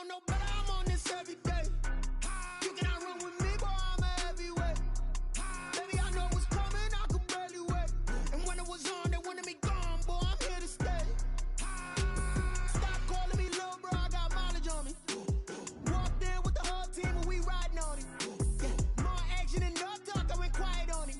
know no better, I'm on this every day. You cannot run with me, boy, I'm a heavyweight. Baby, I know what's coming, I could barely wait. And when it was on, they wanted me gone, boy, I'm here to stay. Stop calling me little bro, I got mileage on me. Walked in with the whole team and we riding on it. Yeah, more action and no talk, I went quiet on it.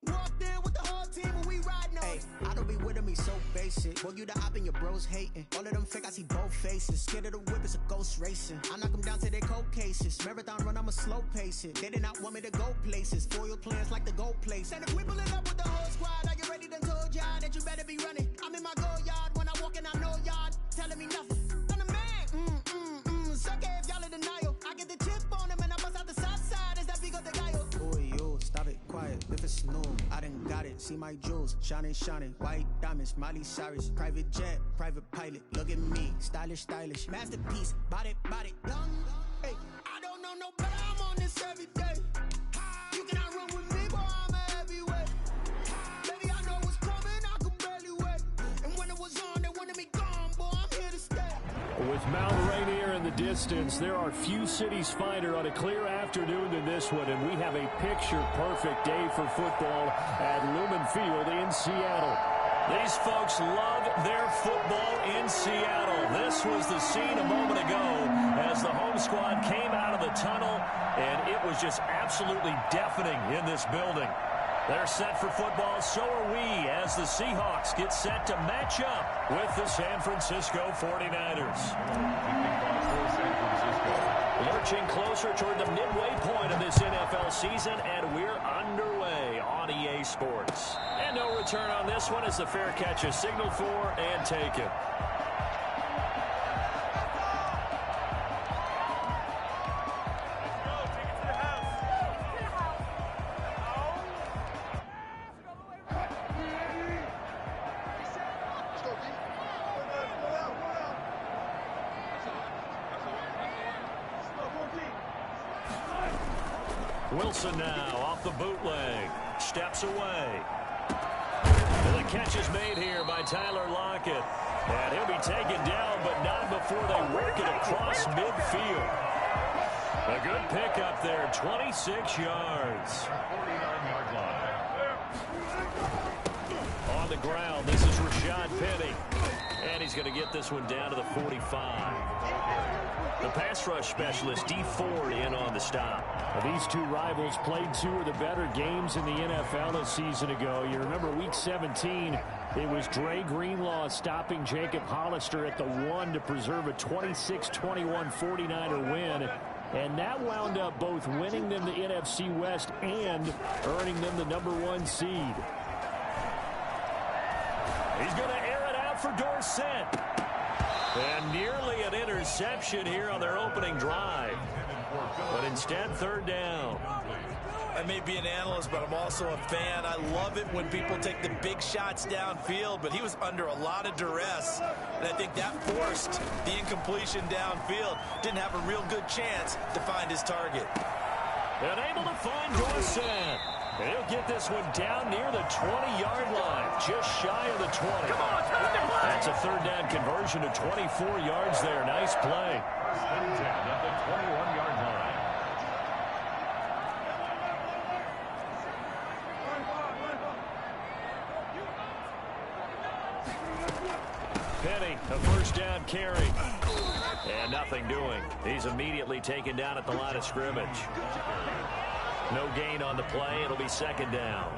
Walked in with the whole team and we riding on it. I don't be with me so basic. Boy, you the op and your bros hating. All of them fake, I see both faces. Scared of the whip, it's a ghost racing. I knock them down to their cold cases. Marathon run, I'ma slow pace it. They did not want me to go places. Foil plans like the gold place. And if we pulling up with the whole squad, are you ready? Done told y'all that you better be running. I'm in my go yard. When I walk in, I know y'all telling me nothing. I'm the man. Suck it if y'all in denial. I get the chip on him and I bust out the south side. Is that big of the guy? Boy, yo, stop it, quiet. If it's new, I done got it. See my jewels, shining, shining. White diamonds, Miley Cyrus. Private jet, private pilot. Look at me, stylish, stylish. Masterpiece, body, young. Hey, I don't know no better, I'm on this every day. You cannot run with me, boy, I'm a heavyweight. Baby, I know what's coming, I could barely wait. And when it was on, they wanted me gone, boy, I'm here to stay. With Mount Rainier in the distance, there are few cities finer on a clear afternoon than this one, and we have a picture-perfect day for football at Lumen Field in Seattle. These folks love their football in Seattle. This was the scene a moment ago as the home squad came out of the tunnel, and it was just absolutely deafening in this building. They're set for football, so are we, as the Seahawks get set to match up with the San Francisco 49ers. Lurching closer toward the midway point of this NFL season, and we're underway on EA Sports. And no return on this one as the fair catch is signaled for and taken. Wilson now off the bootleg. Steps away. And the catch is made here by Tyler Lockett. And he'll be taken down, but not before they work it across midfield. A good pickup there, 26 yards. On the ground, this is Rashad Penny. And he's going to get this one down to the 45. The pass rush specialist, D. Ford, in on the stop. Well, these two rivals played two of the better games in the NFL a season ago. You remember Week 17, it was Dre Greenlaw stopping Jacob Hollister at the 1 to preserve a 26-21 49er win. And that wound up both winning them the NFC West and earning them the #1 seed. He's going to air it out for Dorsett. And nearly an interception here on their opening drive. But instead, third down. I may be an analyst, but I'm also a fan. I love it when people take the big shots downfield, but he was under a lot of duress, and I think that forced the incompletion downfield. Didn't have a real good chance to find his target. And able to find Dorsett. And he'll get this one down near the 20-yard line, just shy of the 20. Come on, turn the play. That's a third down conversion to 24 yards there. Nice play. At the 21-yard line. Penny, a first down carry. And nothing doing. He's immediately taken down at the line of scrimmage. No gain on the play. It'll be second down.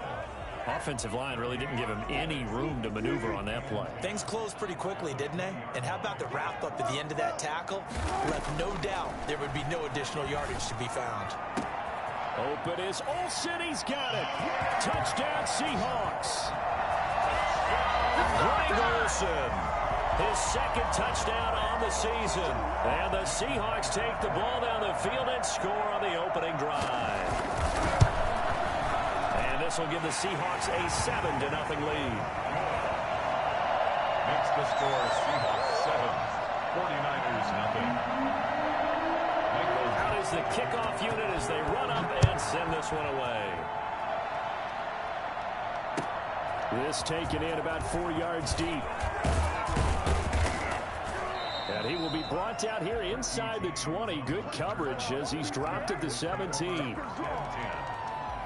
Offensive line really didn't give him any room to maneuver on that play. Things closed pretty quickly, didn't they? And how about the wrap-up at the end of that tackle? Left no doubt there would be no additional yardage to be found. Open is Olsen. He's got it. Touchdown, Seahawks. Greg Olsen, his second touchdown on the season. And the Seahawks take the ball down the field and score on the opening drive. And this will give the Seahawks a 7-0 lead. Makes the score Seahawks 7, 49ers nothing. Out is the kickoff unit as they run up and send this one away. This taken in about 4 yards deep. And he will be brought down here inside the 20. Good coverage as he's dropped at the 17.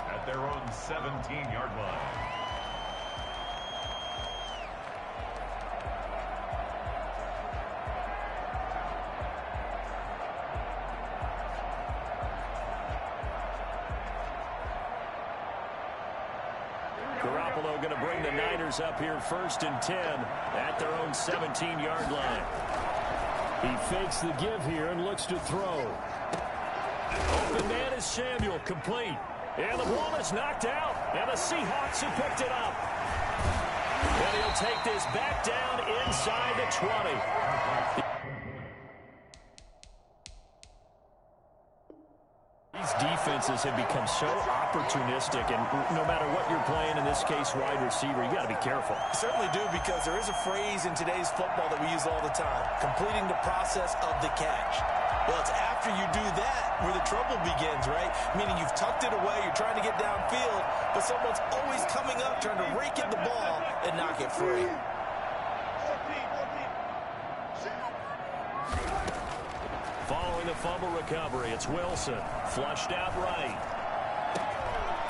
At their own 17-yard line. Garoppolo going to bring the Niners up here 1st and 10 at their own 17-yard line. He fakes the give here and looks to throw. Open man is Samuel, complete. And the ball is knocked out, and the Seahawks have picked it up. And he'll take this back down inside the 20. These defenses have become so opportunistic, and no matter what you're playing, in this case wide receiver, you got to be careful. You certainly do, because there is a phrase in today's football that we use all the time: completing the process of the catch. Well, it's after you do that where the trouble begins, right? Meaning you've tucked it away, you're trying to get downfield, but someone's always coming up trying to rake in the ball and knock it free. Following the fumble recovery, it's Wilson. Flushed out right.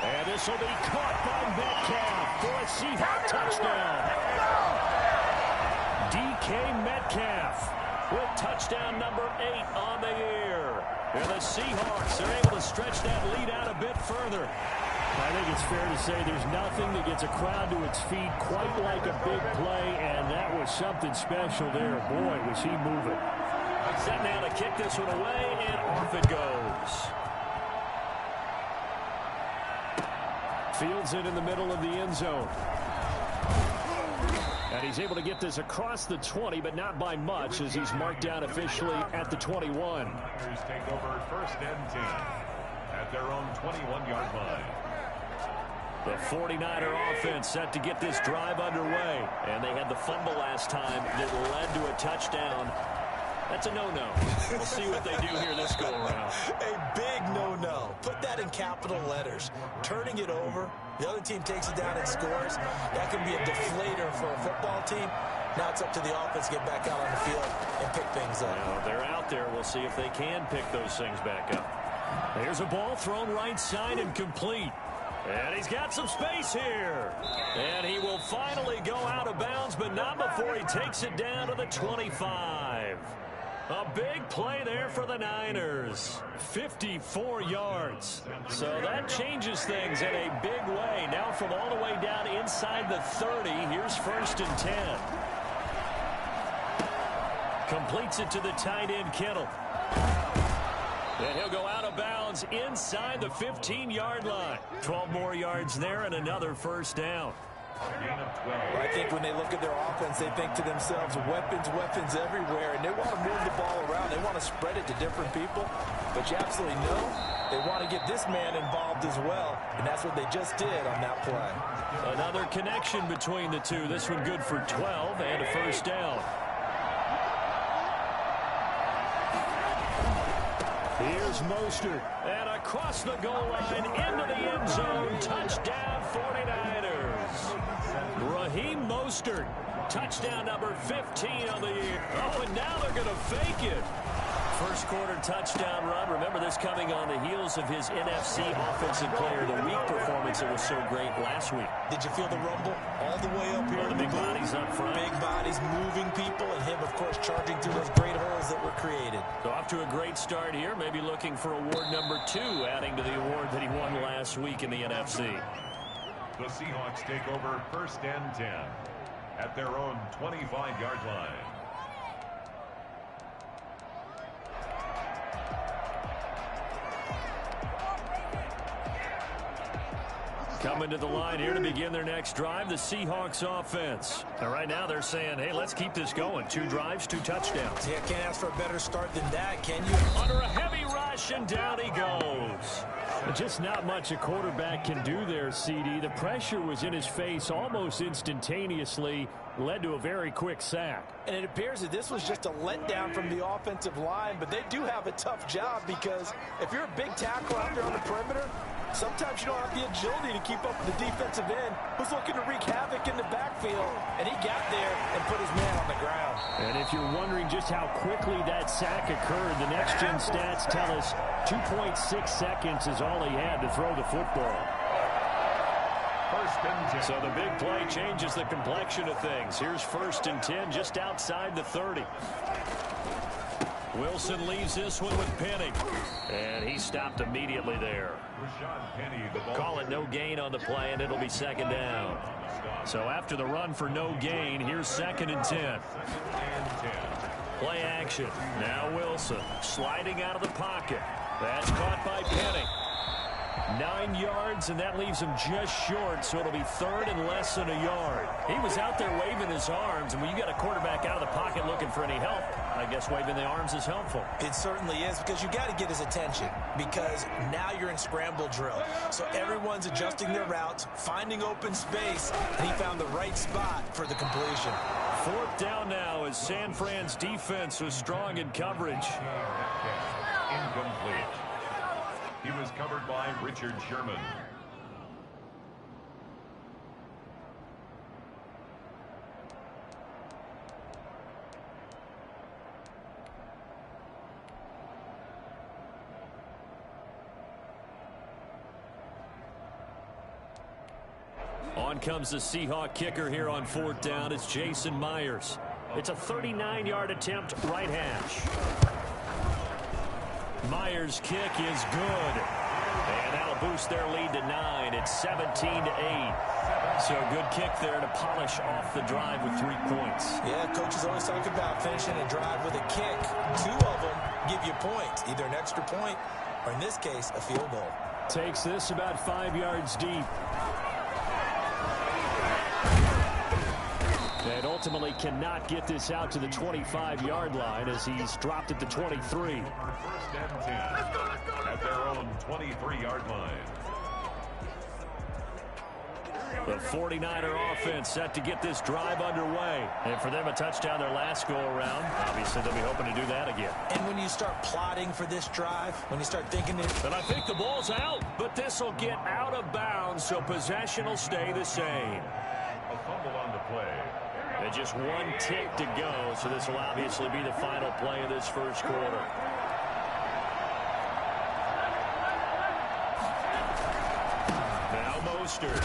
And this will be caught by Metcalf for a Seahawks touchdown. DK Metcalf with touchdown number 8 on the year. And the Seahawks are able to stretch that lead out a bit further. I think it's fair to say there's nothing that gets a crowd to its feet quite like a big play, and that was something special there. Boy, was he moving. Set now to kick this one away, and off it goes. Fields it in the middle of the end zone. And he's able to get this across the 20, but not by much, as he's marked down officially at the 21. Niners take over 1st and 10 at their own 21-yard line. The 49er offense set to get this drive underway. And they had the fumble last time that led to a touchdown. That's a no-no. We'll see what they do here this go-around. A big no-no. Put that in capital letters. Turning it over, the other team takes it down and scores. That can be a deflator for a football team. Now it's up to the offense to get back out on the field and pick things up. Now, they're out there. We'll see if they can pick those things back up. Here's a ball thrown right side and complete. And he's got some space here. And he will finally go out of bounds, but not before he takes it down to the 25. A big play there for the Niners. 54 yards. So that changes things in a big way. Now from all the way down inside the 30, here's 1st and 10. Completes it to the tight end, Kittle. And he'll go out of bounds inside the 15-yard line. 12 more yards there and another 1st down. I think when they look at their offense, they think to themselves, weapons, weapons everywhere, and they want to move the ball around. They want to spread it to different people, but you absolutely know they want to get this man involved as well, and that's what they just did on that play. Another connection between the two. This one good for 12 and a 1st down. Here's Mostert, and across the goal line into the end zone. Touchdown 49ers. Raheem Mostert, touchdown number 15 on the year. Oh, and now they're going to fake it. First quarter touchdown run. Remember this coming on the heels of his NFC Offensive Player of the Week performance that was so great last week. Did you feel the rumble all the way up here? The big bodies up front. Big bodies moving people, and him, of course, charging through those great holes that were created. So off to a great start here. Maybe looking for award number 2, adding to the award that he won last week in the NFC. The Seahawks take over 1st and 10 at their own 25-yard line. Coming to the line here to begin their next drive, the Seahawks offense. And right now they're saying, hey, let's keep this going. 2 drives, 2 touchdowns. Yeah, can't ask for a better start than that, can you? Under a heavy rush, and down he goes. Just not much a quarterback can do there, CD. The pressure was in his face almost instantaneously, led to a very quick sack. And it appears that this was just a letdown from the offensive line, but they do have a tough job, because if you're a big tackle out there on the perimeter, sometimes you don't have the agility to keep up with the defensive end who's looking to wreak havoc in the backfield, and he got there and put his man on the ground. And if if you're wondering just how quickly that sack occurred, the next-gen stats tell us 2.6 seconds is all he had to throw the football. First and 10. So the big play changes the complexion of things. Here's 1st and 10 just outside the 30. Wilson leaves this one with Penny. And he stopped immediately there. Call it no gain on the play, and it'll be 2nd down. So after the run for no gain, here's 2nd and 10. Play action. Now Wilson sliding out of the pocket. That's caught by Penny. 9 yards, and that leaves him just short, so it'll be 3rd and less than a yard. He was out there waving his arms, and when you got a quarterback out of the pocket looking for any help, I guess waving the arms is helpful. It certainly is, because you got to get his attention, because now you're in scramble drill. So everyone's adjusting their routes, finding open space, and he found the right spot for the completion. 4th down now as San Fran's defense was strong in coverage. Incomplete. He was covered by Richard Sherman. On comes the Seahawk kicker here on 4th down. It's Jason Myers. It's a 39-yard attempt, right hash. Myers' kick is good. And that'll boost their lead to 9. It's 17-8. So a good kick there to polish off the drive with 3 points. Yeah, coaches always talk about finishing a drive with a kick. 2 of them give you points, either an extra point or, in this case, a field goal. Takes this about 5 yards deep. And ultimately cannot get this out to the 25-yard line as he's dropped at the 23. First and 10 at their own 23-yard line. The 49er offense set to get this drive underway. And for them, a touchdown their last go-around. Obviously, they'll be hoping to do that again. And when you start plotting for this drive, when you start thinking it... And I think the ball's out, but this will get out of bounds, so possession will stay the same. A fumble on the play. And just 1 tick to go, so this will obviously be the final play of this first quarter. Now Mostert.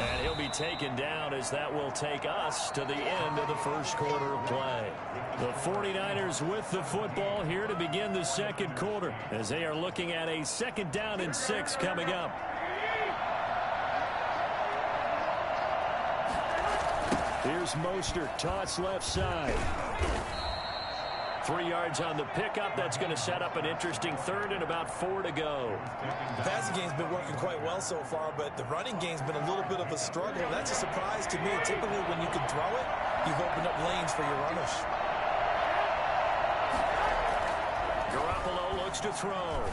And he'll be taken down as that will take us to the end of the first quarter of play. The 49ers with the football here to begin the second quarter as they are looking at a 2nd down and 6 coming up. Here's Mostert, toss left side. 3 yards on the pickup. That's going to set up an interesting 3rd and about 4 to go. The passing game's been working quite well so far, but the running game's been a little bit of a struggle. That's a surprise to me. Typically, when you can throw it, you've opened up lanes for your runners. Garoppolo looks to throw.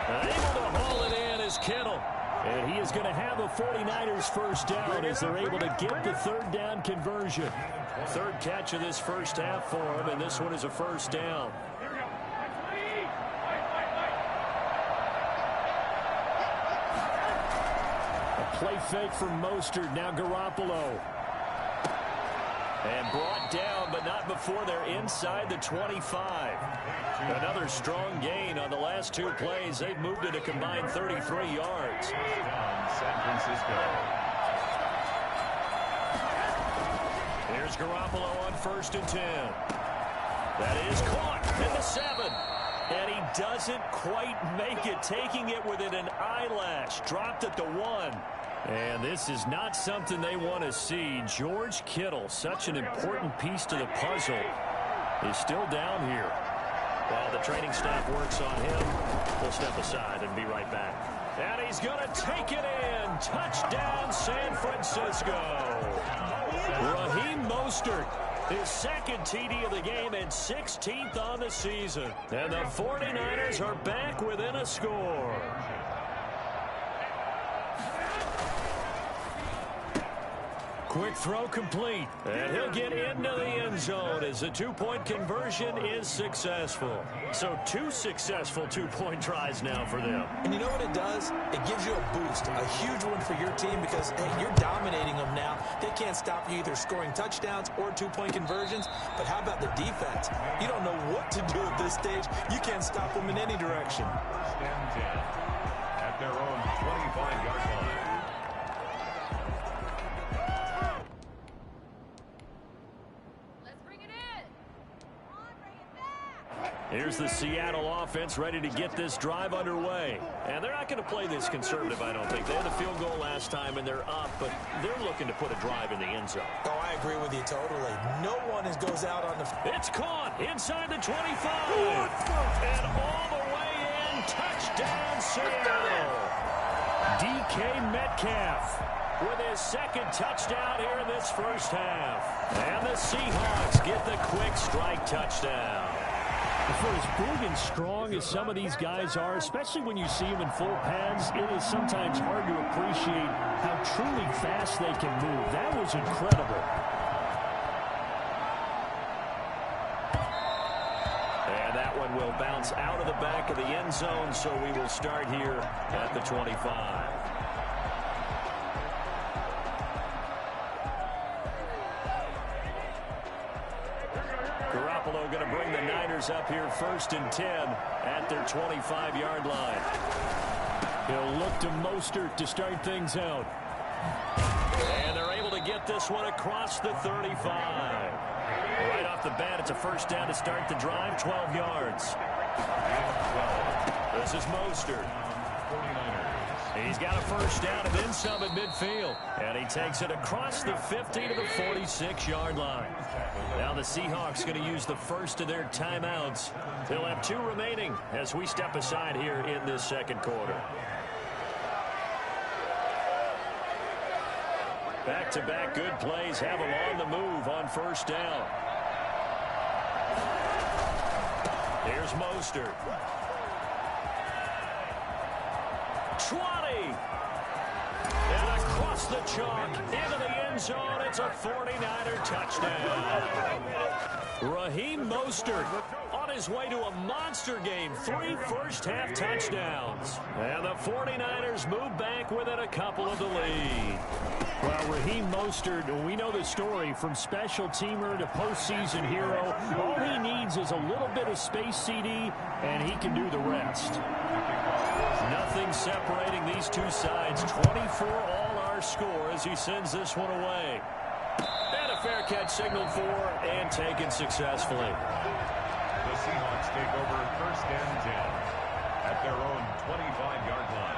Able to haul it in is Kittle. And he is going to have a 49ers first down as they're able to get the 3rd down conversion. 3rd catch of this first half for him, and this one is a first down. A play fake from Mostert, now Garoppolo. And brought down, but not before they're inside the 25. Another strong gain on the last 2 plays. They've moved it a combined 33 yards. San Francisco. Here's Garoppolo on 1st and 10. That is caught at the 7. And he doesn't quite make it, taking it within an eyelash. Dropped at the 1. And this is not something they want to see. George Kittle, such an important piece to the puzzle, is still down here. While the training staff works on him, we'll step aside and be right back. And he's going to take it in. Touchdown, San Francisco. Raheem Mostert, his 2nd TD of the game and 16th on the season. And the 49ers are back within a score. Quick throw complete. And he'll get into the end zone as the two-point conversion is successful. So 2 successful two-point tries now for them. And you know what it does? It gives you a boost, a huge one for your team because, hey, you're dominating them now. They can't stop you either scoring touchdowns or two-point conversions. But how about the defense? You don't know what to do at this stage. You can't stop them in any direction. First and 10 at their own 25-yard line. Here's the Seattle offense ready to get this drive underway. And they're not going to play this conservative, I don't think. They had the field goal last time, and they're up, but they're looking to put a drive in the end zone. Oh, I agree with you totally. No one goes out on the... It's caught inside the 25. And all the way in. Touchdown, Seattle. DK Metcalf with his second touchdown here in this first half. And the Seahawks get the quick strike touchdown. For as big and strong as some of these guys are, especially when you see them in full pads, it is sometimes hard to appreciate how truly fast they can move. That was incredible. And that one will bounce out of the back of the end zone, so we will start here at the 25. Going to bring the Niners up here 1st and 10 at their 25-yard line. He'll look to Mostert to start things out. And they're able to get this one across the 35. Right off the bat, it's a first down to start the drive, 12 yards. This is Mostert. He's got a first down and then some at midfield. And he takes it across the 50 to the 46-yard line. Now the Seahawks going to use the first of their timeouts. They'll have 2 remaining as we step aside here in this second quarter. Back-to-back good plays have them on the move on first down. Here's Mostert. 20. And across the chalk into the end zone. It's a 49er touchdown. Raheem Mostert on his way to a monster game. 3 first-half touchdowns. And the 49ers move back within a couple of the lead. Well, Raheem Mostert, we know the story, from special teamer to postseason hero. All he needs is a little bit of space, CD, and he can do the rest. Nothing separating these two sides. 24 all our score as he sends this one away. And a fair catch signaled for and taken successfully. The Seahawks take over 1st and 10 at their own 25-yard line.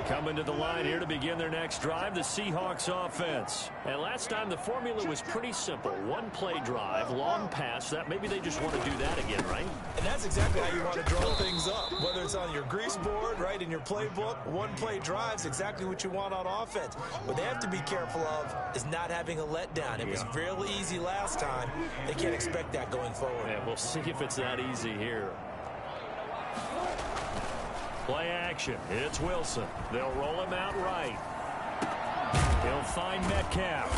Coming to the line here to begin their next drive, the Seahawks offense. And last time the formula was pretty simple. 1-play drive, long pass. That maybe they just want to do that again, right? And that's exactly how you want to draw things up. Whether it's on your grease board, right, in your playbook, 1-play drive's exactly what you want on offense. What they have to be careful of is not having a letdown. It was real easy last time. They can't expect that going forward. Yeah, we'll see if it's that easy here. Play action. It's Wilson. They'll roll him out right. He'll find Metcalf.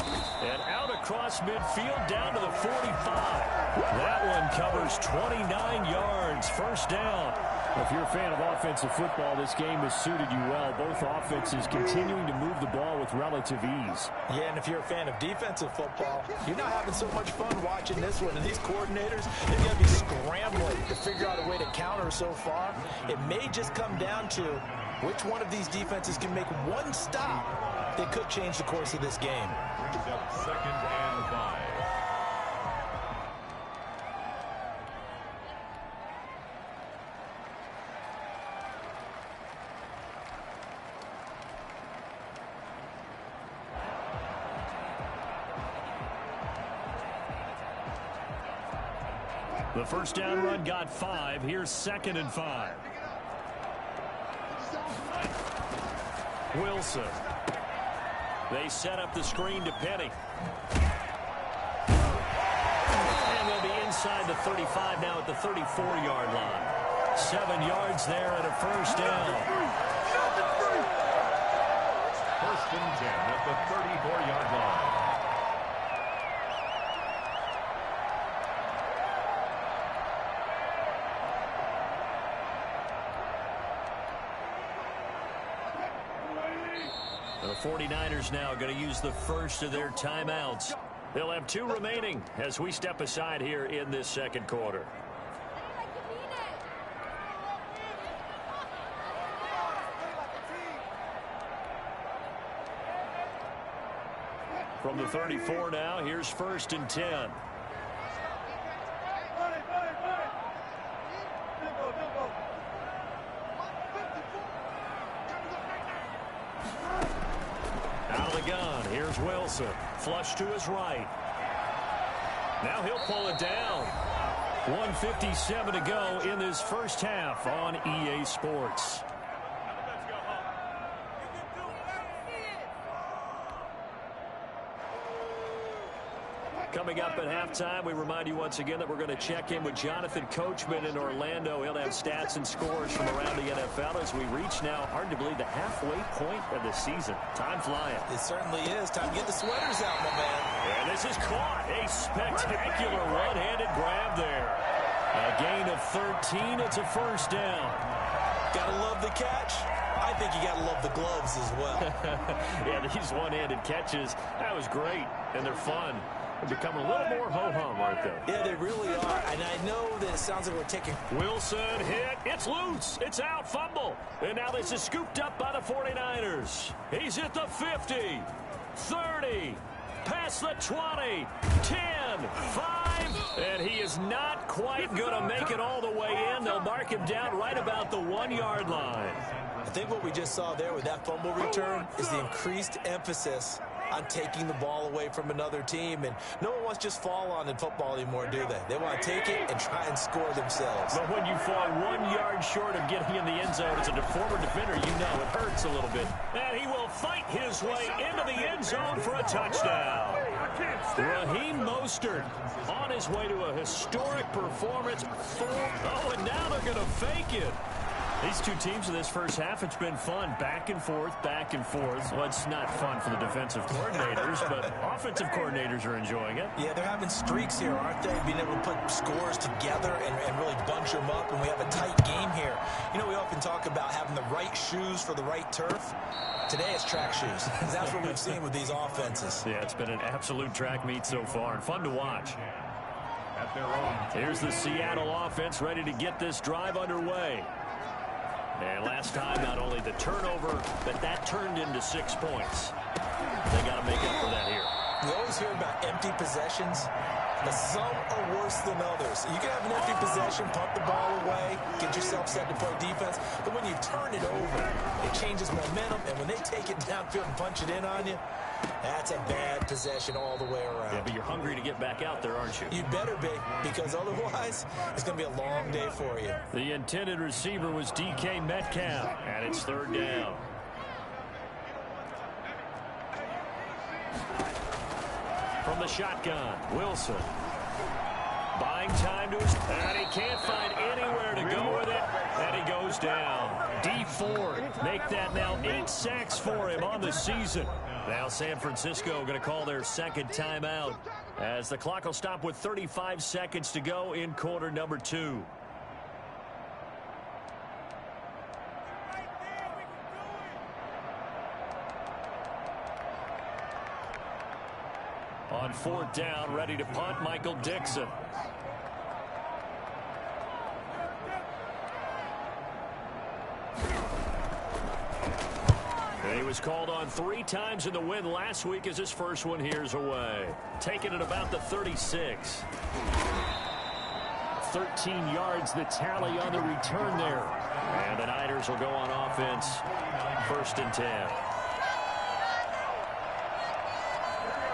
And out across midfield down to the 45. That one covers 29 yards. First down. If you're a fan of offensive football, this game has suited you well. Both offenses continuing to move the ball with relative ease. Yeah, and if you're a fan of defensive football, you're not having so much fun watching this one. And these coordinators, they're going to be scrambling to figure out a way to counter so far. It may just come down to which one of these defenses can make one stop that could change the course of this game. Brings up 2nd and 5. The first down run got 5. Here's 2nd and 5. Wilson. They set up the screen to Penny. And they'll be inside the 35 now at the 34-yard line. 7 yards there and a first down. 1st and 10 at the 34-yard line. The 49ers now going to use the first of their timeouts. They'll have 2 remaining as we step aside here in this second quarter. From the 34 now, here's 1st and 10. Out of the gun, here's Wilson. Flush to his right. Now he'll pull it down. 1:57 to go in this first half on EA Sports. Coming up at halftime, we remind you once again that we're going to check in with Jonathan Coachman in Orlando. He'll have stats and scores from around the NFL as we reach now, hard to believe, the halfway point of the season. Time flying. It certainly is. Time to get the sweaters out, my man. And this is caught. A spectacular one-handed grab there. A gain of 13. It's a first down. Gotta love the catch. I think you gotta love the gloves as well. Yeah, these one-handed catches, that was great, and they're fun. They become a little more ho-hum, aren't they? Yeah, they really are. And I know that it sounds like we're taking... Wilson hit. It's loose. It's out. Fumble. And now this is scooped up by the 49ers. He's at the 50, 30, past the 20, 10, 5. And he is not quite going to make it all the way in. They'll mark him down right about the 1-yard line. I think what we just saw there with that fumble return is the increased emphasis on taking the ball away from another team. And no one wants to just fall on in football anymore, do they? They want to take it and try and score themselves. But when you fall 1 yard short of getting in the end zone as a former defender, you know it hurts a little bit. And he will fight his way into the end zone for a touchdown. Raheem Mostert on his way to a historic performance. Oh, and now they're going to fake it. These two teams in this first half, it's been fun. Back and forth, back and forth. Well, it's not fun for the defensive coordinators, but offensive coordinators are enjoying it. Yeah, they're having streaks here, aren't they? Being able to put scores together and really bunch them up, and we have a tight game here. You know, we often talk about having the right shoes for the right turf. Today it's track shoes. That's what we've seen with these offenses. Yeah, it's been an absolute track meet so far, and fun to watch. Here's the Seattle offense ready to get this drive underway. And last time, not only the turnover, but that turned into 6 points. They got to make up for that here. We always hear about empty possessions, but some are worse than others. You can have an empty possession, pump the ball away, get yourself set to play defense, but when you turn it over, it changes momentum, and when they take it downfield and punch it in on you, that's a bad possession all the way around. Yeah, but you're hungry to get back out there, aren't you? You better be, because otherwise, it's going to be a long day for you. The intended receiver was DK Metcalf, and it's 3rd down. From the shotgun, Wilson. Buying time to his... And he can't find anywhere to go with it. And he goes down. D Ford make that now 8 sacks for him on the season. Now San Francisco going to call their second timeout as the clock will stop with 35 seconds to go in quarter number 2. On 4th down, ready to punt, Michael Dixon. He was called on 3 times in the win last week as his first one here's away. Taking it about the 36. 13 yards the tally on the return there. And the Niners will go on offense. 1st and 10.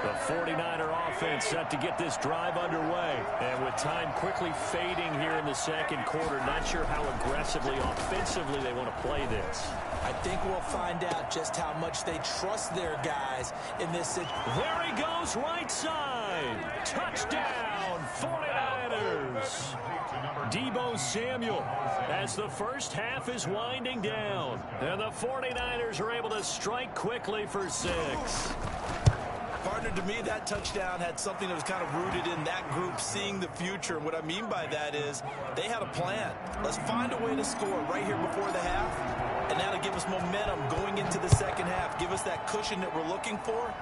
The 49er offense set to get this drive underway. And with time quickly fading here in the second quarter, not sure how aggressively, offensively they want to play this. I think we'll find out just how much they trust their guys in this situation. There he goes, right side. Touchdown, 49ers. Deebo Samuel as the first half is winding down. And the 49ers are able to strike quickly for 6. Hard Gardner, to me, that touchdown had something that was kind of rooted in that group seeing the future. And what I mean by that is they had a plan. Let's find a way to score right here before the half, and that'll give us momentum going into the second half, give us that cushion that we're looking for.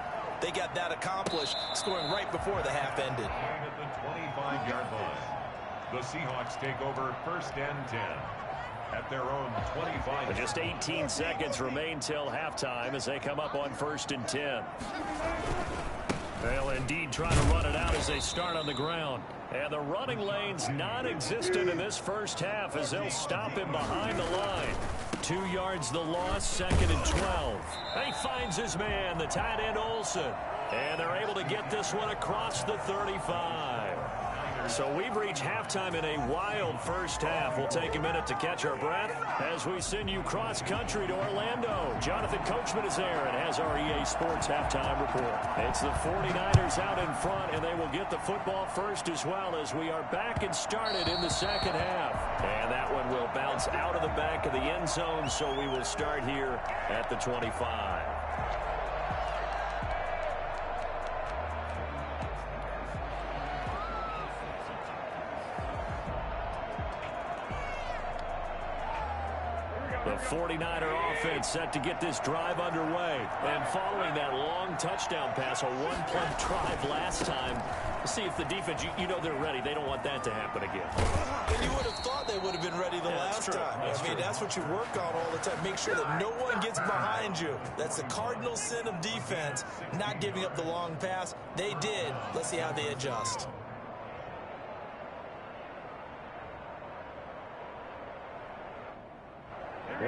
They got that accomplished, scoring right before the half ended. At the 25-yard line, the Seahawks take over 1st and 10 at their own 25. Just 18 seconds remain till halftime as they come up on 1st and 10. They'll indeed try to run it out as they start on the ground. And the running lane's non-existent in this first half as they'll stop him behind the line. 2 yards the loss, 2nd and 12. He finds his man, the tight end Olsen. And they're able to get this one across the 35. So we've reached halftime in a wild first half. We'll take a minute to catch our breath as we send you cross-country to Orlando. Jonathan Coachman is there and has our EA Sports halftime report. It's the 49ers out in front, and they will get the football first as well as we are back and started in the second half. And that one will bounce out of the back of the end zone, so we will start here at the 25. The 49er offense set to get this drive underway. And following that long touchdown pass, a one-play drive last time, to see if the defense, you know they're ready. They don't want that to happen again. And you would have thought they would have been ready the last time. That's what you work on all the time. Make sure that no one gets behind you. That's the cardinal sin of defense, not giving up the long pass. They did. Let's see how they adjust.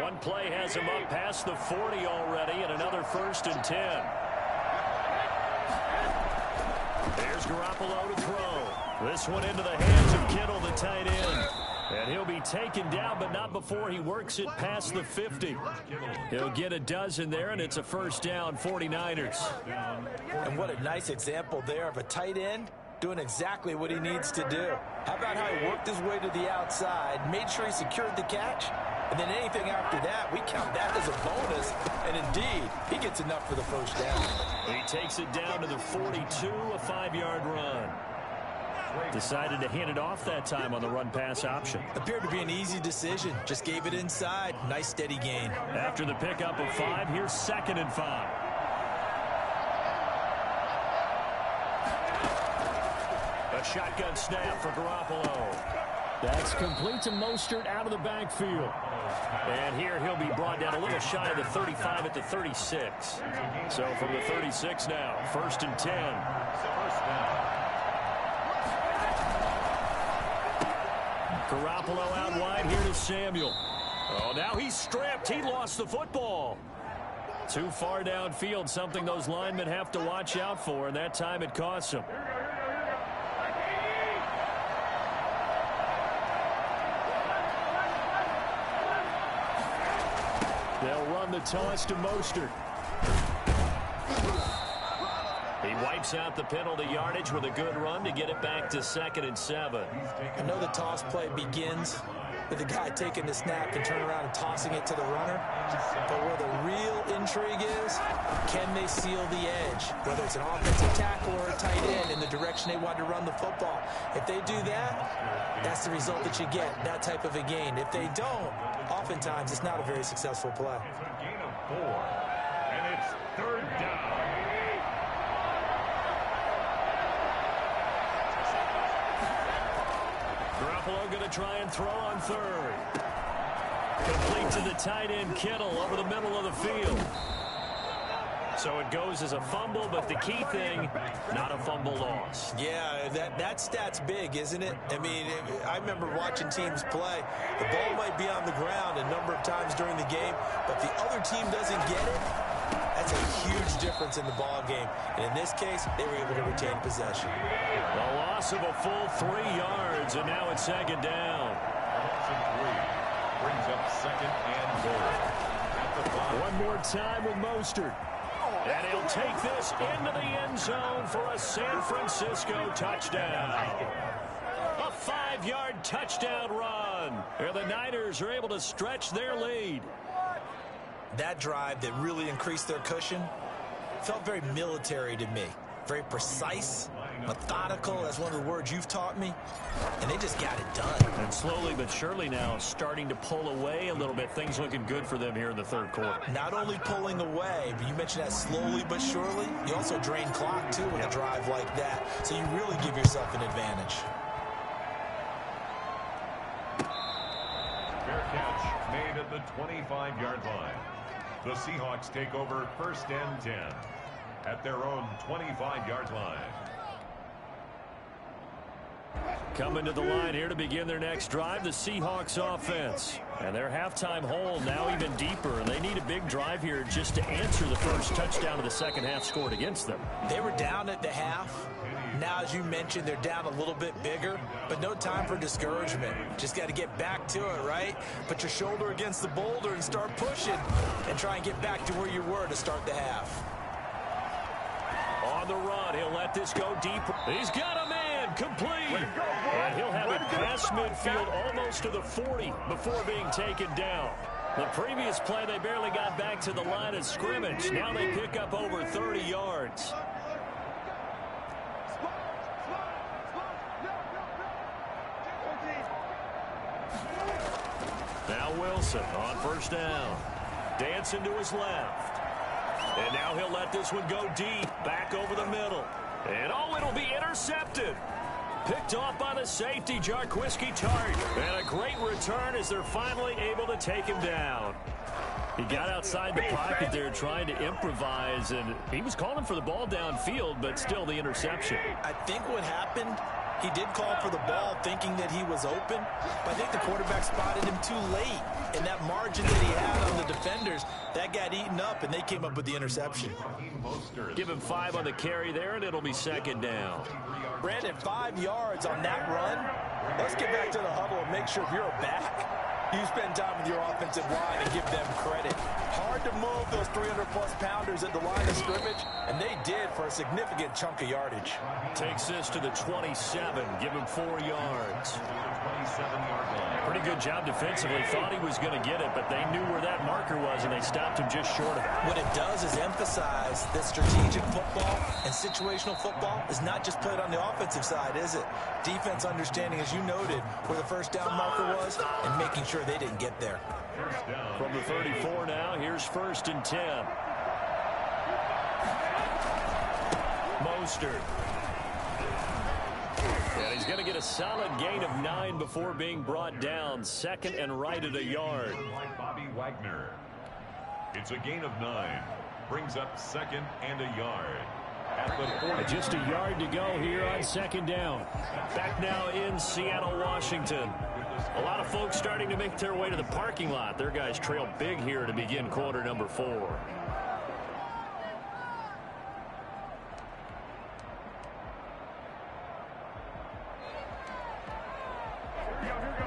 One play has him up past the 40 already, and another 1st and 10. There's Garoppolo to throw. This one into the hands of Kittle, the tight end. And he'll be taken down, but not before he works it past the 50. He'll get a dozen there, and it's a 1st down, 49ers. And what a nice example there of a tight end doing exactly what he needs to do. How about how he worked his way to the outside, made sure he secured the catch, and then anything after that, we count that as a bonus. And indeed, he gets enough for the 1st down. He takes it down to the 42, a 5-yard run. Decided to hand it off that time on the run-pass option. Appeared to be an easy decision. Just gave it inside. Nice, steady gain. After the pickup of 5, here's 2nd and 5. A shotgun snap for Garoppolo. That's complete to Mostert out of the backfield. And here he'll be brought down a little shy of the 35 at the 36. So from the 36 now, 1st and 10. Garoppolo out wide here to Samuel. Oh, now he's stripped. He lost the football. Too far downfield, something those linemen have to watch out for, and that time it costs him. They'll run the toss to Mostert. He wipes out the penalty yardage with a good run to get it back to 2nd and 7. I know the toss play begins with the guy taking the snap and turn around and tossing it to the runner. But where the real intrigue is, can they seal the edge? Whether it's an offensive tackle or a tight end in the direction they want to run the football. If they do that, that's the result that you get, that type of a gain. If they don't, oftentimes it's not a very successful play. It's a gain of 4, and it's 3rd down. Garoppolo going to try and throw on 3rd. Complete to the tight end Kittle over the middle of the field. So it goes as a fumble, but the key thing, not a fumble loss. Yeah, that stat's big, isn't it? I mean, I remember watching teams play. The ball might be on the ground a number of times during the game, but if the other team doesn't get it, that's a huge difference in the ball game. And in this case, they were able to retain possession. The loss of a full 3 yards, and now it's 2nd down. Loss of 3 brings up 2nd and goal. At the 5. One more time with Mostert. And he'll take this into the end zone for a San Francisco touchdown. A 5-yard touchdown run. Where the Niners are able to stretch their lead. That drive that really increased their cushion felt very military to me. very precise, methodical. That's one of the words you've taught me. And they just got it done. And slowly but surely now starting to pull away a little bit. Things looking good for them here in the third quarter. Not only pulling away, but you mentioned that slowly but surely. You also drain clock, too, in a drive like that. So you really give yourself an advantage. Fair catch made at the 25-yard line. The Seahawks take over first and 10 at their own 25-yard line. Coming to the line here to begin their next drive, the Seahawks offense. And their halftime hole now even deeper, and they need a big drive here just to answer the first touchdown of the second half scored against them. They were down at the half. Now, as you mentioned, they're down a little bit bigger, but no time for discouragement. Just got to get back to it, right? Put your shoulder against the boulder and start pushing and try and get back to where you were to start the half. On the run, he'll let this go deep. He's got a man, complete. And he'll have it past midfield almost to the 40 before being taken down. The previous play, they barely got back to the line of scrimmage. Now they pick up over 30 yards. Now Wilson on first down. Dancing to his left. And now he'll let this one go deep. Back over the middle. And oh, it'll be intercepted. Picked off by the safety, Jarquiski Tart. And a great return as they're finally able to take him down. He got outside the pocket there trying to improvise, and he was calling for the ball downfield, but still the interception. I think what happened, he did call for the ball thinking that he was open, but I think the quarterback spotted him too late. And that margin that he had on the defenders, that got eaten up, and they came up with the interception. Give him 5 on the carry there, and it'll be second down. Brandon, 5 yards on that run. Let's get back to the huddle and make sure if you're a back, you spend time with your offensive line and give them credit. Hard to move those 300-plus pounders at the line of scrimmage, and they did for a significant chunk of yardage. Takes this to the 27. Give him 4 yards. 27-yard line. Pretty good job defensively. Thought he was going to get it, but they knew where that marker was, and they stopped him just short of it. What it does is emphasize that strategic football and situational football is not just played on the offensive side, is it? Defense understanding, as you noted, where the first down marker was and making sure they didn't get there. From the 34 now, here's first and 10. Mostert. And he's going to get a solid gain of 9 before being brought down. Second and right at a yard. Bobby Wagner. It's a gain of 9. Brings up second and a yard. At the 40. Just a yard to go here on second down. Back now in Seattle, Washington. A lot of folks starting to make their way to the parking lot. Their guys trail big here to begin quarter number 4.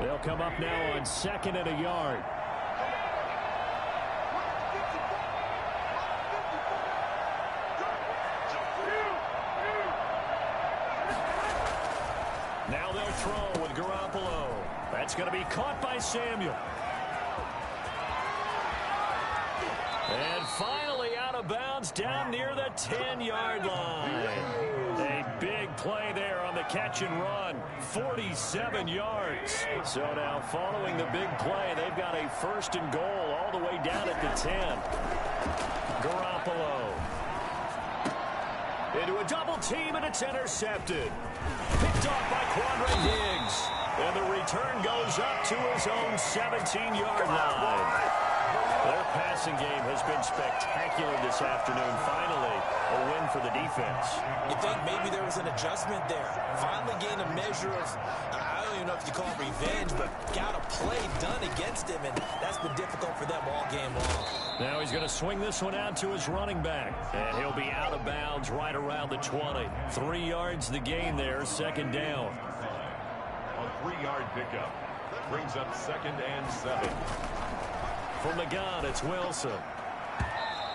They'll come up now on second and a yard. Now they'll throw with Garoppolo. That's going to be caught by Samuel. And finally out of bounds down near the 10-yard line. A big play there on the catch and run. 47 yards. So now following the big play, they've got a first and goal all the way down at the 10. Garoppolo. Into a double team, and it's intercepted. Picked off by Quandre Diggs. And the return goes up to his own 17-yard line. Their passing game has been spectacular this afternoon. Finally, a win for the defense. You think maybe there was an adjustment there. Finally gained a measure of, I don't even know if you call it revenge, but got a play done against him, and that's been difficult for them all game long. Now he's going to swing this one out to his running back. And he'll be out of bounds right around the 20. 3 yards the gain there, second down. A 3-yard pickup. Brings up second and 7. From the gun, it's Wilson.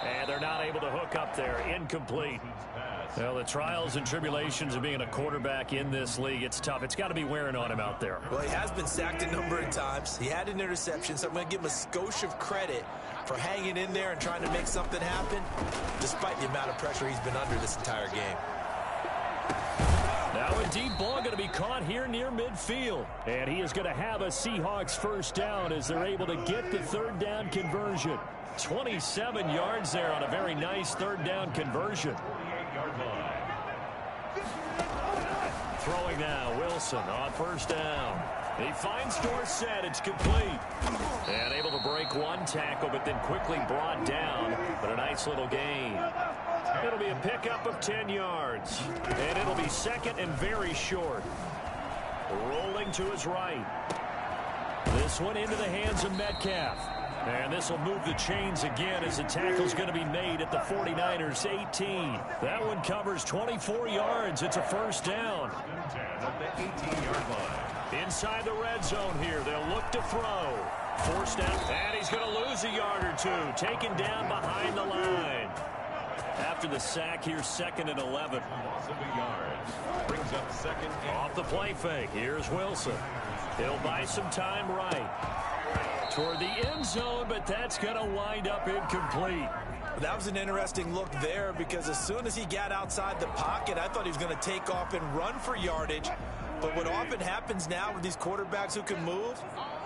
And they're not able to hook up there. Incomplete. Well, the trials and tribulations of being a quarterback in this league, it's tough. It's got to be wearing on him out there. Well, he has been sacked a number of times. He had an interception, so I'm going to give him a skosh of credit for hanging in there and trying to make something happen, despite the amount of pressure he's been under this entire game. Now indeed, ball going to be caught here near midfield. And he is going to have a Seahawks first down as they're able to get the third down conversion. 27 yards there on a very nice third down conversion. 48-yard line. Throwing now, Wilson on first down. He finds Dorsett. It's complete. And able to break one tackle, but then quickly brought down. But a nice little gain. It'll be a pickup of 10 yards. And it'll be second and very short. Rolling to his right. This one into the hands of Metcalf. And this will move the chains again as the tackle's going to be made at the 49ers 18. That one covers 24 yards. It's a first down. 10 at the 18-yard line. Inside the red zone here. They'll look to throw. Forced out. And he's going to lose a yard or two. Taken down behind the line. After the sack here, second and 11. Loss of a yard. Brings up second. Off the play fake. Here's Wilson. He'll buy some time right. Toward the end zone, but that's going to wind up incomplete. That was an interesting look there because as soon as he got outside the pocket, I thought he was going to take off and run for yardage. But what often happens now with these quarterbacks who can move,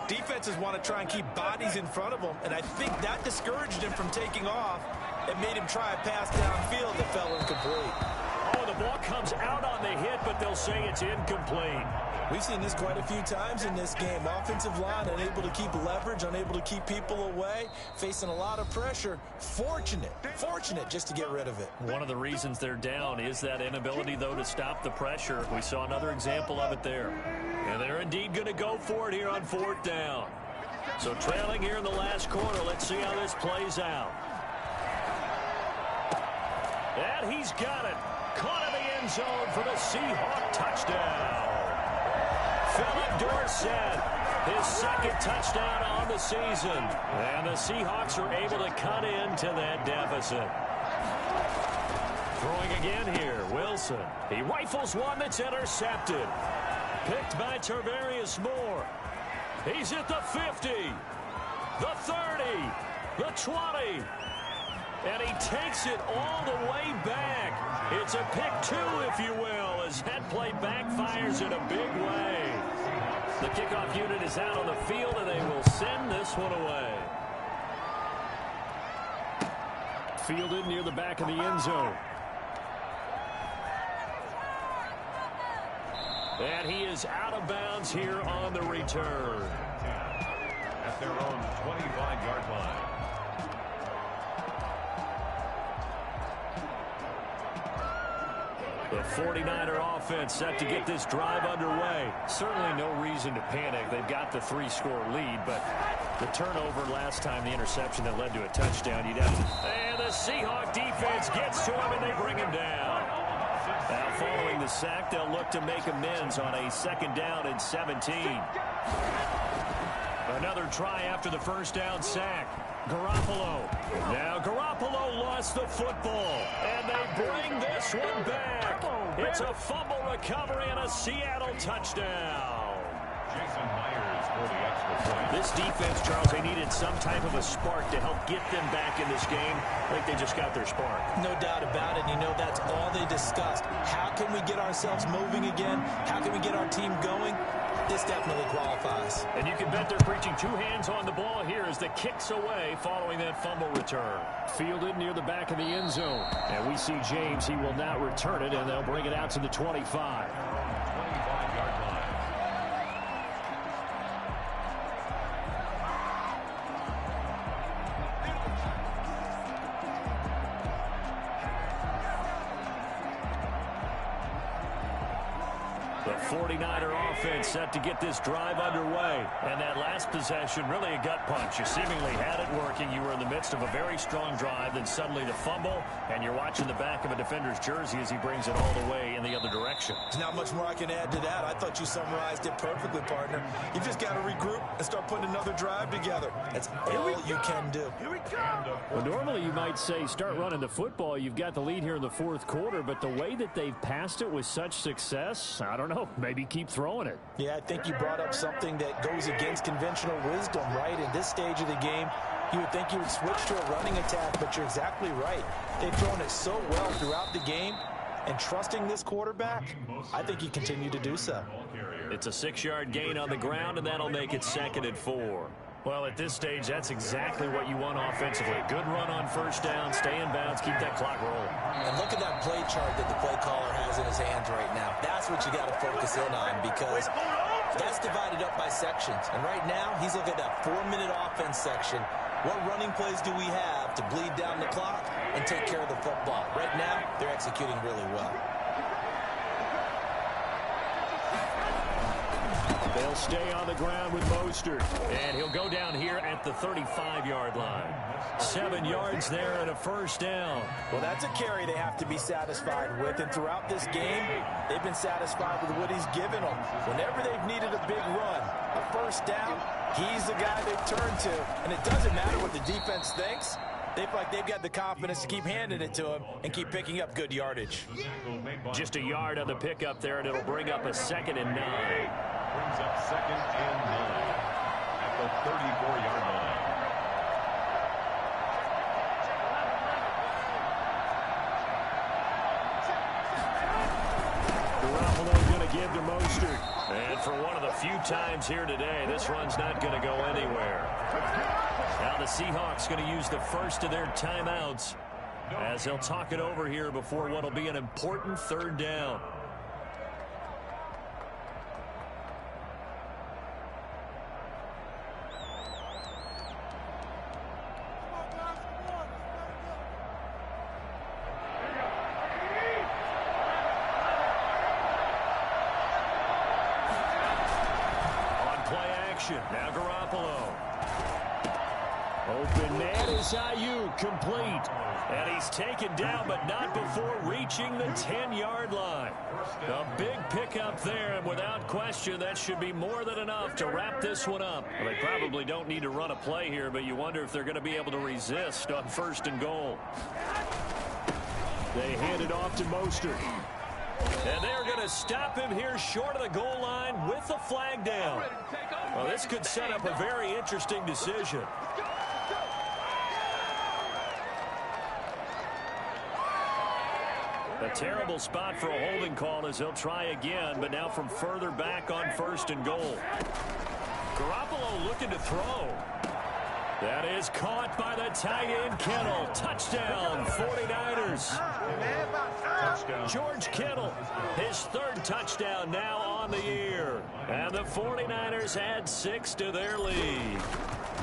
defenses want to try and keep bodies in front of them, and I think that discouraged him from taking off and made him try a pass downfield that fell incomplete. Oh, the ball comes out on the hit, but they'll say it's incomplete. We've seen this quite a few times in this game. Offensive line unable to keep leverage, unable to keep people away, facing a lot of pressure. Fortunate just to get rid of it. One of the reasons they're down is that inability, though, to stop the pressure. We saw another example of it there. And they're indeed going to go for it here on fourth down. So trailing here in the last quarter. Let's see how this plays out. And he's got it. Caught in the end zone for the Seahawk touchdown. Philip Dorsett, his second touchdown on the season. And the Seahawks are able to cut into that deficit. Throwing again here, Wilson. He rifles one that's intercepted. Picked by Tarvarius Moore. He's at the 50, the 30, the 20. And he takes it all the way back. It's a pick two, if you will, as that play backfires in a big way. The kickoff unit is out on the field, and they will send this one away. Fielded near the back of the end zone. And he is out of bounds here on the return. At their own 25-yard line. The 49er offense set to get this drive underway. Certainly no reason to panic. They've got the 3-score lead, but the turnover last time, the interception that led to a touchdown, you'd have to... And the Seahawk defense gets to him, and they bring him down. Now, following the sack, they'll look to make amends on a second down and 17. Another try after the first down sack. Garoppolo. Now Garoppolo lost the football, and they bring this one back. It's a fumble recovery and a Seattle touchdown. Jason Myers for the extra point. This defense, Charles, they needed some type of a spark to help get them back in this game. I think they just got their spark. No doubt about it. You know, that's all they discussed. How can we get ourselves moving again? How can we get our team going? This definitely qualifies. And you can bet they're preaching two hands on the ball here as the kicks away following that fumble return. Fielded near the back of the end zone. And we see James. He will not return it, and they'll bring it out to the 25. 25-yard line. The 49er offense set to get this drive underway. And that last possession, really a gut punch. You seemingly had it working. You were in the midst of a very strong drive. Then suddenly the fumble, and you're watching the back of a defender's jersey as he brings it all the way in the other direction. There's not much more I can add to that. I thought you summarized it perfectly, partner. You've just got to regroup and start putting another drive together. That's all you can do. Here we go. Well, normally you might say start running the football. You've got the lead here in the fourth quarter, but the way that they've passed it with such success, I don't know. Maybe keep throwing it. Yeah, I think you brought up something that goes against conventional wisdom, right? In this stage of the game, you would think you would switch to a running attack, but you're exactly right. They've thrown it so well throughout the game. And trusting this quarterback, I think he continued to do so. It's a 6-yard gain on the ground, and that'll make it 2nd and 4. Well, at this stage, that's exactly what you want offensively. Good run on first down, stay in bounds, keep that clock rolling. And look at that play chart that the play caller has in his hands right now. That's what you got to focus in on, because that's divided up by sections. And right now, he's looking at that 4-minute offense section. What running plays do we have to bleed down the clock and take care of the football? Right now, they're executing really well. They'll stay on the ground with Mostert. And he'll go down here at the 35-yard line. 7 yards there and a first down. Well, that's a carry they have to be satisfied with. And throughout this game, they've been satisfied with what he's given them. Whenever they've needed a big run, a first down, he's the guy they've turned to. And it doesn't matter what the defense thinks. They feel like they've got the confidence to keep handing it to him and keep picking up good yardage. Just a yard on the pickup there, and it'll bring up a 2nd and 9. Brings up 2nd and 9 at the 34-yard line. Garoppolo going to give to Mostert. And for one of the few times here today, this run's not going to go anywhere. Now the Seahawks going to use the first of their timeouts as they'll talk it over here before what will be an important 3rd down. Now Garoppolo. Open man is Ayuk, complete. And he's taken down, but not before reaching the 10-yard line. A big pickup there, and without question, that should be more than enough to wrap this one up. Well, they probably don't need to run a play here, but you wonder if they're going to be able to resist on 1st and goal. They hand it off to Mostert. And they're going to stop him here short of the goal line with the flag down. Well, this could set up a very interesting decision. A terrible spot for a holding call as they'll try again, but now from further back on 1st and goal. Garoppolo looking to throw. That is caught by the tight end Kittle. Touchdown, 49ers. Touchdown. George Kittle, his 3rd touchdown now on the year. And the 49ers add 6 to their lead.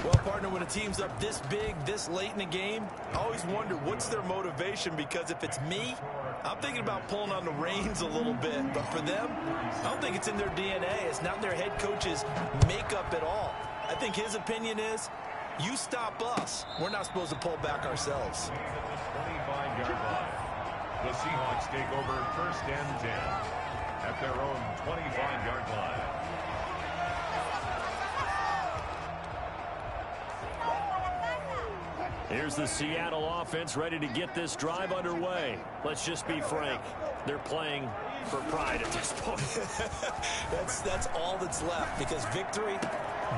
Well, partner, when a team's up this big, this late in the game, I always wonder what's their motivation, because if it's me, I'm thinking about pulling on the reins a little bit. But for them, I don't think it's in their DNA. It's not in their head coach's makeup at all. I think his opinion is, you stop us, we're not supposed to pull back ourselves. 25-yard line. The Seahawks take over 1st and 10 at their own 25-yard line. Here's the Seattle offense ready to get this drive underway. Let's just be frank. They're playing for pride at this point. That's all that's left, because victory,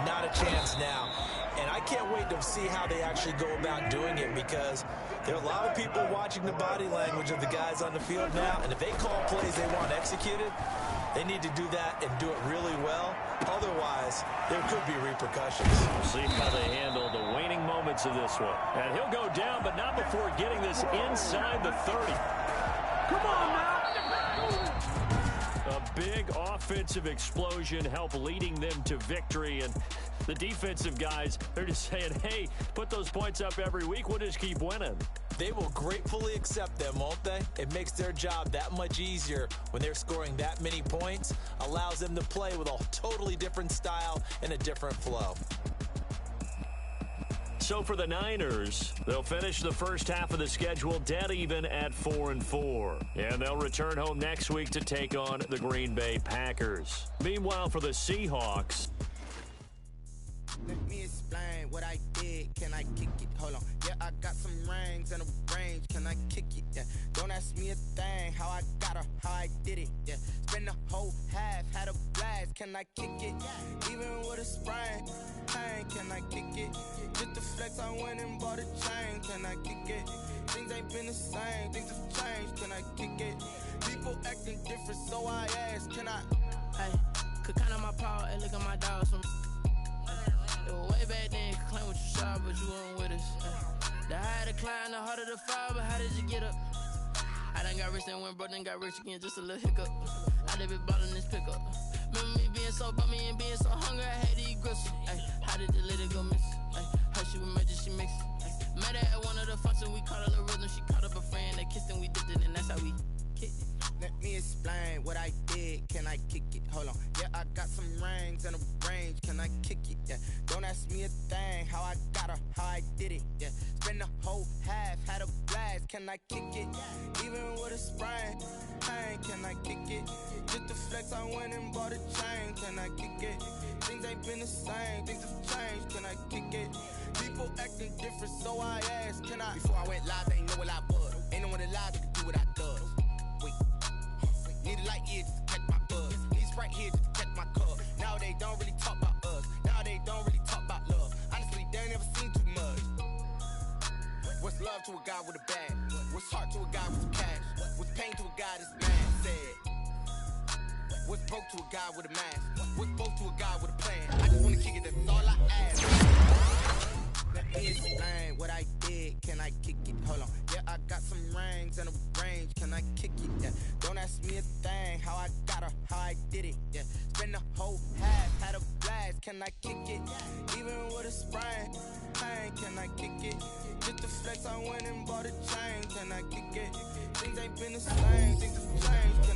not a chance now. And I can't wait to see how they actually go about doing it, because there are a lot of people watching the body language of the guys on the field now, and if they call plays they want executed, they need to do that and do it really well. Otherwise, there could be repercussions. We'll see how they handle the waning moments of this one. And he'll go down, but not before getting this inside the 30. Come on now. A big offensive explosion helped leading them to victory, and the defensive guys, they're just saying, hey, put those points up every week, we'll just keep winning. They will gratefully accept them, won't they? It makes their job that much easier when they're scoring that many points, allows them to play with a totally different style and a different flow. So for the Niners, they'll finish the first half of the schedule dead even at 4-4. And they'll return home next week to take on the Green Bay Packers. Meanwhile, for the Seahawks, let me explain what I did. Can I kick it? Hold on. Yeah, I got some rings and a range. Can I kick it? Yeah. Don't ask me a thing. How I got her, how I did it. Yeah. Spend the whole half, had a blast. Can I kick it? Even with a sprain, pain. can I kick it? Just the flex, I went and bought a chain, can I kick it? Things ain't been the same, things have changed, can I kick it? People acting different, so I ask, can I? Hey, could count on my power, hey, look at my dogs. It was way back then, could claim what you saw, but you weren't with us. The higher the climb, the harder the fall, but how did you get up? I done got rich and went broke, then got rich again, just a little hiccup. I done been ballin' this pickup. Remember me being so bummy and being so hungry, I had to eat gristle. Ay, how did the lady go miss? Ay, how she was magic, she mixed. Met her at one of the functions, we caught a little rhythm. She caught up a friend, they kissed and we dipped it, and that's how we kicked it. Let me explain what I did, can I kick it? Hold on, yeah, I got some rings and a range, can I kick it? Yeah, don't ask me a thing, how I got her, how I did it. Yeah, spend the whole half, had a blast, can I kick it? Even with a sprain, pain, can I kick it? Just the flex, I went and bought a chain, can I kick it? Things ain't been the same, things have changed, can I kick it? People acting different, so I asked, can I? Before I went live, they ain't know what I was. Ain't no one alive that could do what I does. Wait, need a light here just to catch my buzz. Need a Sprite here just to catch my cup. Now they don't really talk about us. Now they don't really talk about love. Honestly, they ain't never seen too much. What's love to a guy with a bag? What's heart to a guy with some cash? What's pain to a guy that's mad? Said. What's broke to a guy with a mask? What's both to a guy with a plan? I just wanna kick it, that's all I ask. Let me explain what I did, can I kick it? Hold on, yeah, I got some rings and a range, can I kick it? Yeah, don't ask me a thing, how I got her, how I did it. Yeah, spend the whole half, had a blast, can I kick it? Even with a sprain, pain, can I kick it? Just the flex, I went and bought a chain, can I kick it? Things ain't been the same, things have changed, can